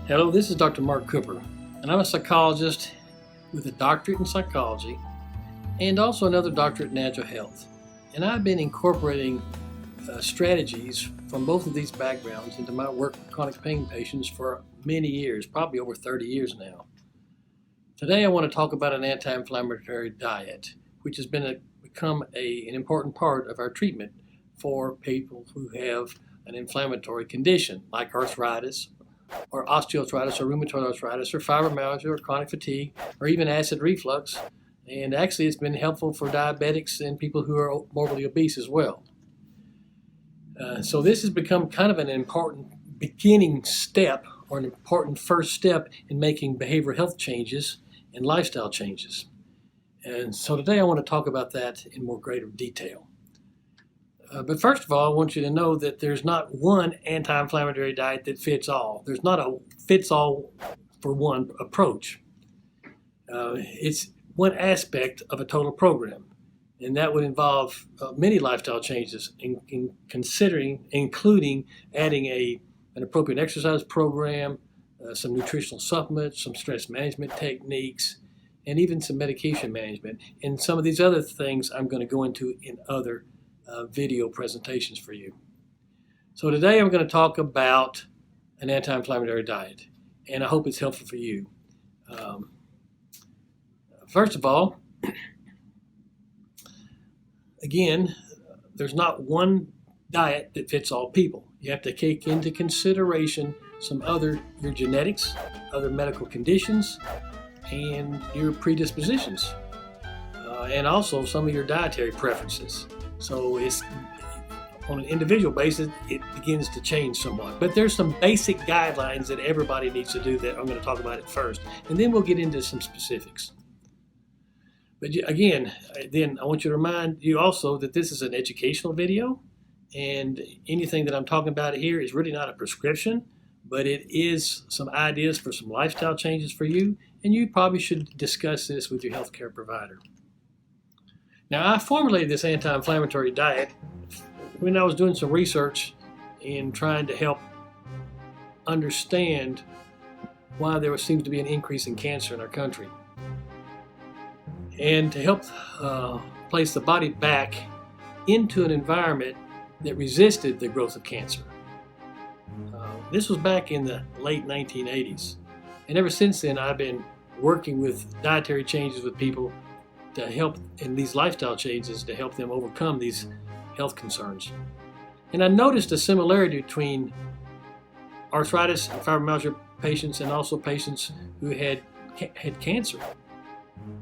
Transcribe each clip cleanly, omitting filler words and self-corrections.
Hello, this is Dr. Mark Cooper, and I'm a psychologist with a doctorate in psychology and also another doctorate in natural health. And I've been incorporating strategies from both of these backgrounds into my work with chronic pain patients for many years, probably over 30 years now. Today I want to talk about an anti-inflammatory diet, which has become an important part of our treatment for people who have an inflammatory condition like arthritis, or osteoarthritis, or rheumatoid arthritis, or fibromyalgia, or chronic fatigue, or even acid reflux. And actually it's been helpful for diabetics and people who are morbidly obese as well. So this has become kind of an important beginning step, or an important first step in making behavioral health changes and lifestyle changes. And so today I want to talk about that in more greater detail. But first of all, I want you to know that there's not one anti-inflammatory diet that fits all. There's not a fits-all for one approach. It's one aspect of a total program, and that would involve many lifestyle changes, including adding an appropriate exercise program, some nutritional supplements, some stress management techniques, and even some medication management. And some of these other things I'm going to go into in other video presentations for you. So today I'm going to talk about an anti-inflammatory diet, and I hope it's helpful for you. First of all, again, there's not one diet that fits all people. You have to take into consideration your genetics, other medical conditions, and your predispositions, and also some of your dietary preferences. So it's on an individual basis, it begins to change somewhat. But there's some basic guidelines that everybody needs to do that I'm going to talk about it first, and then we'll get into some specifics. But again, then I want you to remind you also that this is an educational video, and anything that I'm talking about here is really not a prescription, but it is some ideas for some lifestyle changes for you, and you probably should discuss this with your healthcare provider. Now, I formulated this anti-inflammatory diet when I was doing some research in trying to help understand why there seems to be an increase in cancer in our country, and to help place the body back into an environment that resisted the growth of cancer. This was back in the late 1980s, and ever since then I've been working with dietary changes with people to help in these lifestyle changes to help them overcome these health concerns. And I noticed a similarity between arthritis and fibromyalgia patients and also patients who had cancer.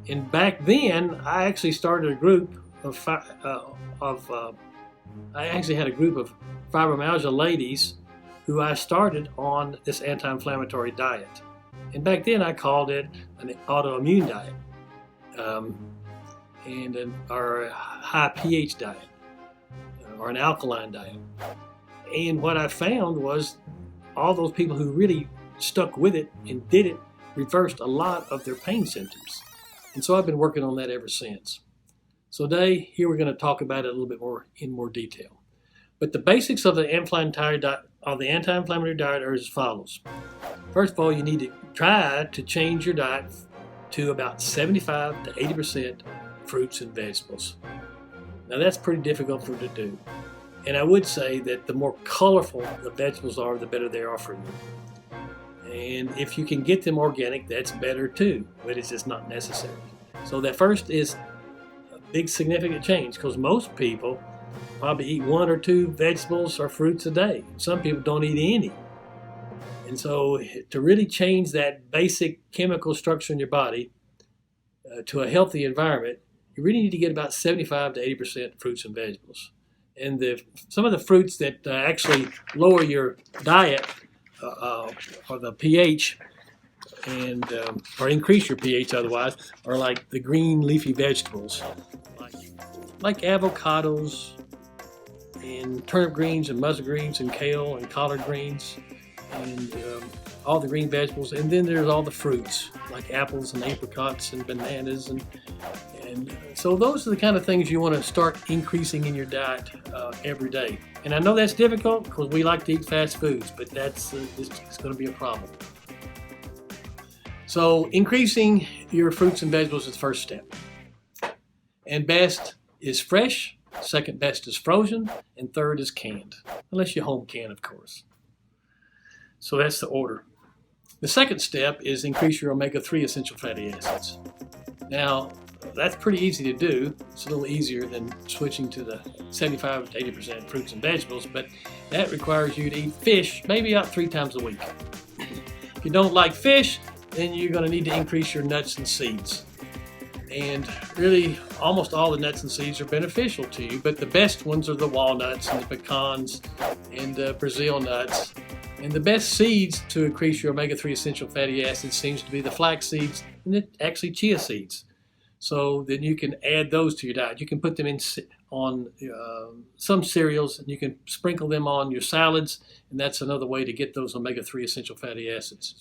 And back then, I actually started a group I actually had a group of fibromyalgia ladies who I started on this anti-inflammatory diet. And back then I called it an autoimmune diet. Or a high pH diet, or an alkaline diet. And what I found was all those people who really stuck with it and did it reversed a lot of their pain symptoms. And so I've been working on that ever since. So today, here we're going to talk about it a little bit more in more detail. But the basics of the anti-inflammatory diet are as follows. First of all, you need to try to change your diet to about 75 to 80% fruits and vegetables. Now that's pretty difficult to do. And I would say that the more colorful the vegetables are, the better they are for you. And if you can get them organic, that's better too, but it's just not necessary. So that first is a big significant change, because most people probably eat 1 or 2 vegetables or fruits a day. Some people don't eat any. And so to really change that basic chemical structure in your body to a healthy environment, you really need to get about 75 to 80% fruits and vegetables. And some of the fruits that actually lower your diet or the pH or increase your pH otherwise are like the green leafy vegetables, like avocados and turnip greens and mustard greens and kale and collard greens and all the green vegetables. And then there's all the fruits like apples and apricots and bananas and so those are the kind of things you want to start increasing in your diet every day. And I know that's difficult because we like to eat fast foods, but it's going to be a problem. So increasing your fruits and vegetables is the first step. And best is fresh, second best is frozen, and third is canned. Unless you home can, of course. So that's the order. The second step is increase your omega-3 essential fatty acids. Now, that's pretty easy to do. It's a little easier than switching to the 75 to 80% fruits and vegetables, but that requires you to eat fish maybe about 3 times a week. If you don't like fish, then you're going to need to increase your nuts and seeds. And really, almost all the nuts and seeds are beneficial to you, but the best ones are the walnuts and the pecans and the Brazil nuts. And the best seeds to increase your omega-3 essential fatty acids seems to be the flax seeds and actually chia seeds. So then you can add those to your diet. You can put them on some cereals, and you can sprinkle them on your salads, and that's another way to get those omega-3 essential fatty acids.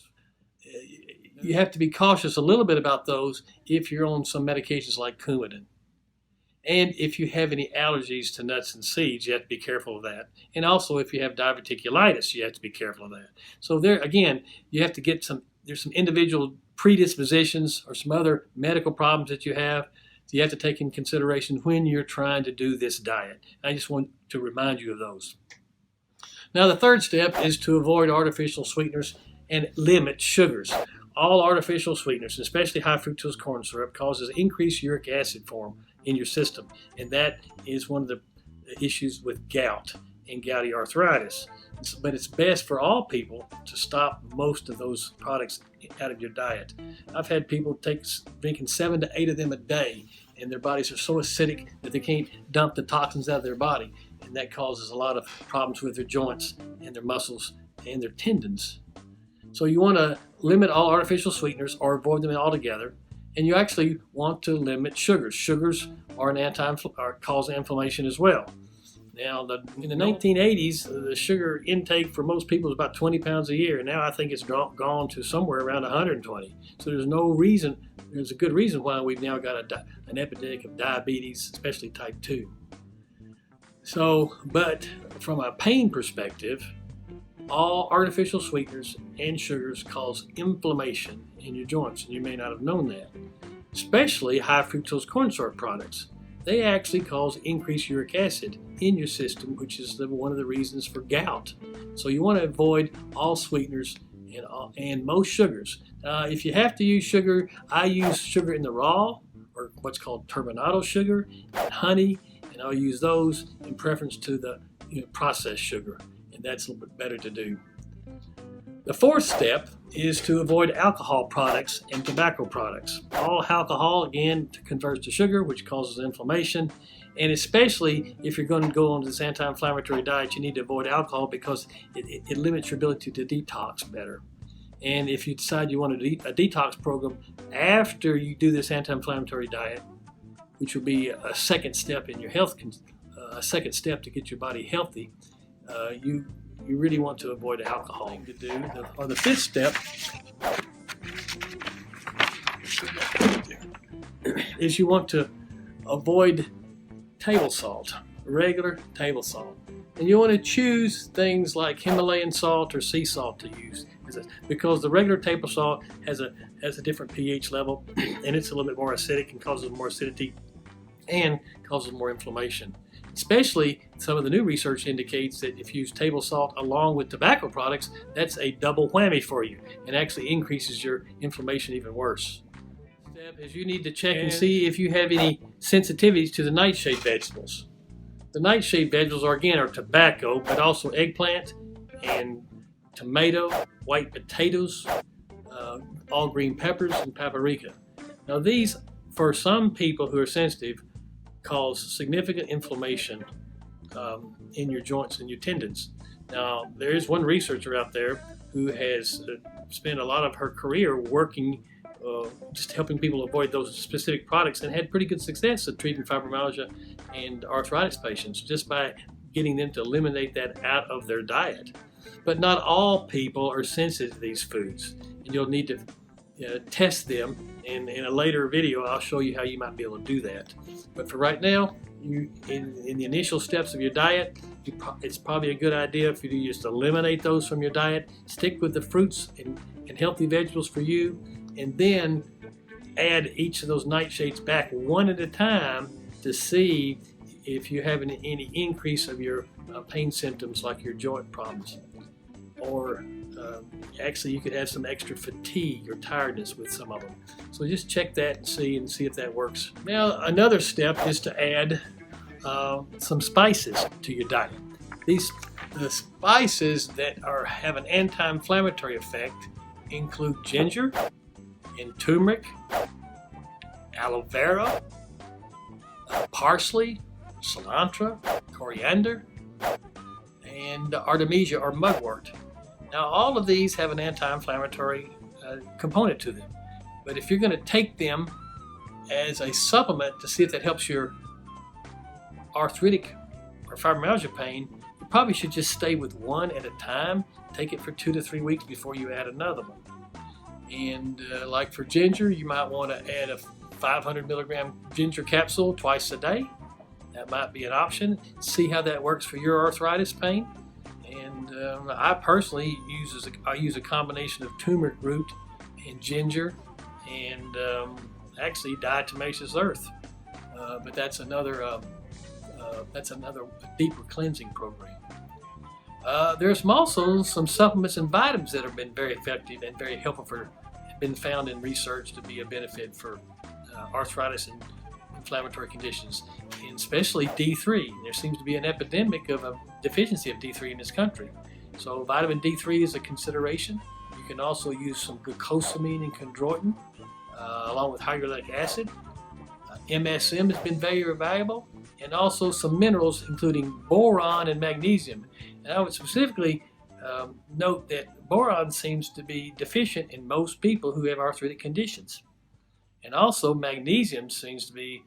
You have to be cautious a little bit about those if you're on some medications like Coumadin. And if you have any allergies to nuts and seeds, you have to be careful of that. And also if you have diverticulitis, you have to be careful of that. So there, again, you have to get there's some individual predispositions or some other medical problems that you have. So you have to take in consideration when you're trying to do this diet. I just want to remind you of those. Now the third step is to avoid artificial sweeteners and limit sugars. All artificial sweeteners, especially high fructose corn syrup, causes increased uric acid form in your system, and that is one of the issues with gout and gouty arthritis. But it's best for all people to stop most of those products out of your diet. I've had people drinking 7 to 8 of them a day, and their bodies are so acidic that they can't dump the toxins out of their body, and that causes a lot of problems with their joints and their muscles and their tendons. So you want to limit all artificial sweeteners or avoid them altogether, and you actually want to limit sugars. Sugars are cause inflammation as well. Now, in the 1980s, the sugar intake for most people was about 20 pounds a year, and now I think it's gone to somewhere around 120. So there's a good reason why we've now got an epidemic of diabetes, especially type 2. So, but from a pain perspective, all artificial sweeteners and sugars cause inflammation in your joints, and you may not have known that. Especially high fructose corn syrup products. They actually cause increased uric acid in your system, which is one of the reasons for gout. So you want to avoid all sweeteners and most sugars. If you have to use sugar, I use sugar in the raw, or what's called turbinado sugar, and honey, and I'll use those in preference to the processed sugar. And that's a little bit better to do. The fourth step is to avoid alcohol products and tobacco products. All alcohol, again, converts to sugar, which causes inflammation. And especially if you're going to go on this anti-inflammatory diet, you need to avoid alcohol because it limits your ability to detox better. And if you decide you want a detox program after you do this anti-inflammatory diet, which will be a second step in your health, a second step to get your body healthy, you really want to avoid alcohol. The fifth step is you want to avoid table salt, regular table salt. And you want to choose things like Himalayan salt or sea salt to use, because the regular table salt has a different pH level, and it's a little bit more acidic and causes more acidity and causes more inflammation. Especially some of the new research indicates that if you use table salt along with tobacco products, that's a double whammy for you and actually increases your inflammation even worse. Step is you need to check and see if you have any sensitivities to the nightshade vegetables. The nightshade vegetables are tobacco, but also eggplant and tomato, white potatoes, all green peppers, and paprika. Now these, for some people who are sensitive, cause significant inflammation in your joints and your tendons. Now, there is one researcher out there who has spent a lot of her career working, just helping people avoid those specific products, and had pretty good success at treating fibromyalgia and arthritis patients just by getting them to eliminate that out of their diet. But not all people are sensitive to these foods, and you'll need to test them. And in a later video, I'll show you how you might be able to do that. But for right now, in the initial steps of your diet, it's probably a good idea if you just eliminate those from your diet. Stick with the fruits and healthy vegetables for you, and then add each of those nightshades back one at a time to see if you're having any increase of your pain symptoms like your joint problems. Or actually you could have some extra fatigue or tiredness with some of them. So just check that and see if that works. Now another step is to add some spices to your diet. The spices that have an anti-inflammatory effect include ginger and turmeric, aloe vera, parsley, cilantro, coriander, and artemisia or mugwort. Now all of these have an anti-inflammatory component to them, but if you're going to take them as a supplement to see if that helps your arthritic or fibromyalgia pain, you probably should just stay with one at a time. Take it for 2 to 3 weeks before you add another one. And like for ginger, you might want to add a 500 milligram ginger capsule twice a day. That might be an option. See how that works for your arthritis pain. And I personally use a combination of turmeric root and ginger and actually diatomaceous earth. But that's another deeper cleansing program. There's also some supplements and vitamins that have been very effective and very helpful have been found in research to be a benefit for arthritis and inflammatory conditions, and especially D3. There seems to be an epidemic of a deficiency of D3 in this country. So vitamin D3 is a consideration. You can also use some glucosamine and chondroitin along with hyaluronic acid. MSM has been very valuable, and also some minerals including boron and magnesium. And I would specifically note that boron seems to be deficient in most people who have arthritic conditions. And also magnesium seems to be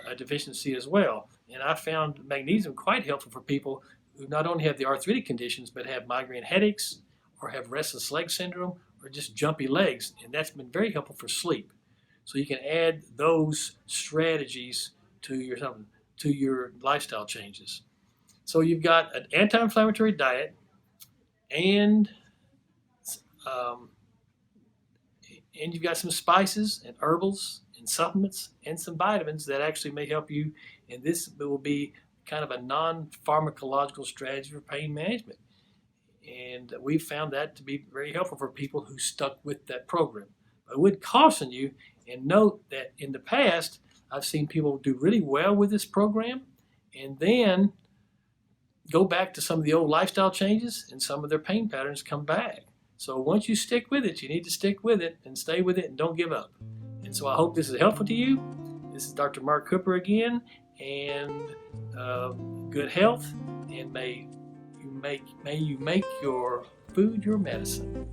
a deficiency as well. And I found magnesium quite helpful for people who not only have the arthritic conditions but have migraine headaches or have restless leg syndrome or just jumpy legs. And that's been very helpful for sleep. So you can add those strategies to your lifestyle changes. So you've got an anti-inflammatory diet and you've got some spices and herbals and supplements and some vitamins that actually may help you. And this will be kind of a non-pharmacological strategy for pain management. And we've found that to be very helpful for people who stuck with that program. I would caution you and note that in the past, I've seen people do really well with this program and then go back to some of the old lifestyle changes and some of their pain patterns come back. So once you stick with it, you need to stick with it and stay with it and don't give up. And so I hope this is helpful to you. This is Dr. Mark Cooper again, and good health, and may you make your food your medicine.